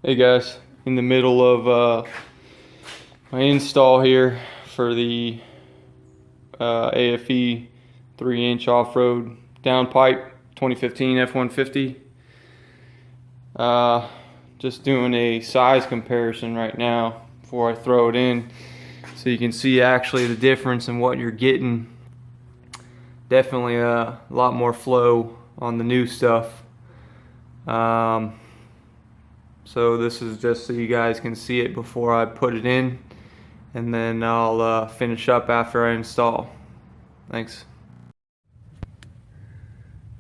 Hey guys, in the middle of my install here for the AFE 3-inch off-road downpipe 2015 F150. Just doing a size comparison right now before I throw it in, so you can see actually the difference in what you're getting. Definitely a lot more flow on the new stuff. So this is just so you guys can see it before I put it in, and then I'll finish up after I install. Thanks.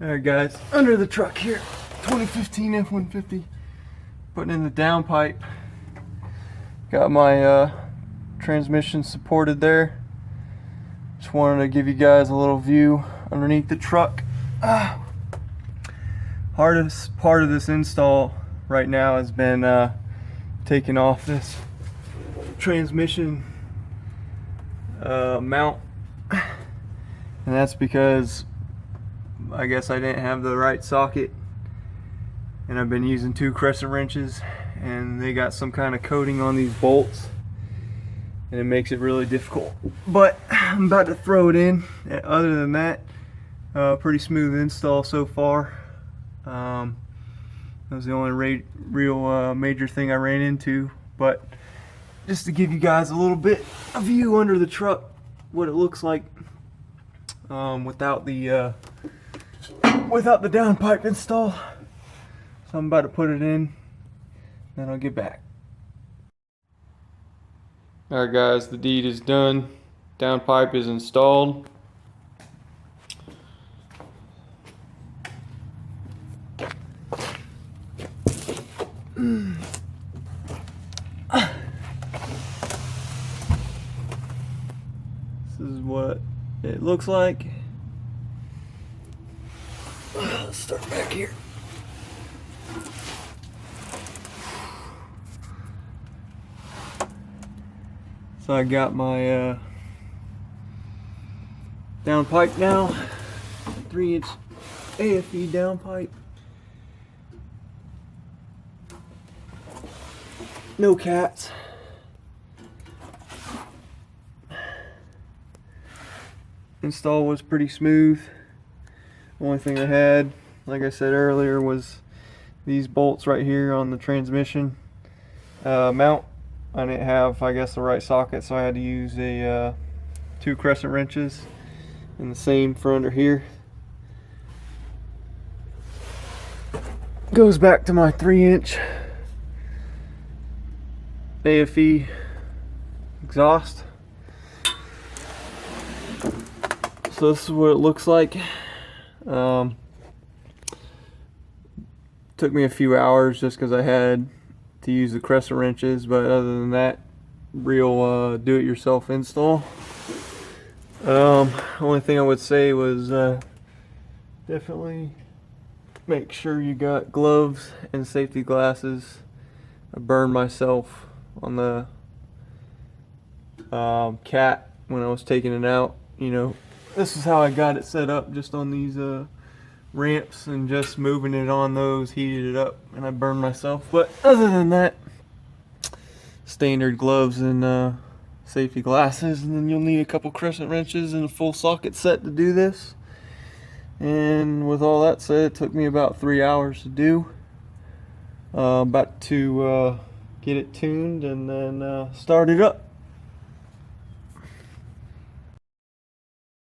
Alright guys, under the truck here, 2015 F150, putting in the downpipe. Got my transmission supported there. Just wanted to give you guys a little view underneath the truck. Hardest part of this install right now has been taking off this transmission mount, and that's because I guess I didn't have the right socket, and I've been using 2 crescent wrenches, and they got some kind of coating on these bolts, and it makes it really difficult. But I'm about to throw it in. Other than that, pretty smooth install so far. That was the only real major thing I ran into, but just to give you guys a little bit of view under the truck, what it looks like without the downpipe install. So I'm about to put it in, then I'll get back. Alright guys, the deed is done. Downpipe is installed. This is what it looks like. Let's start back here. So I got my downpipe now, 3-inch AFE downpipe. No cats. Install was pretty smooth. Only thing I had, like I said earlier, was these bolts right here on the transmission mount. I didn't have, I guess, the right socket, so I had to use a 2 crescent wrenches, and the same for under here. Goes back to my 3-inch AFE exhaust. So this is what it looks like. Took me a few hours just because I had to use the crescent wrenches, but other than that, real do-it-yourself install. Only thing I would say was definitely make sure you got gloves and safety glasses. I burned myself on the cat when I was taking it out. You know, this is how I got it set up, just on these ramps, and just moving it on those heated it up, and I burned myself. But other than that, standard gloves and safety glasses, and then you'll need a couple crescent wrenches and a full socket set to do this. And with all that said, it took me about 3 hours to do. About to get it tuned and then start it up.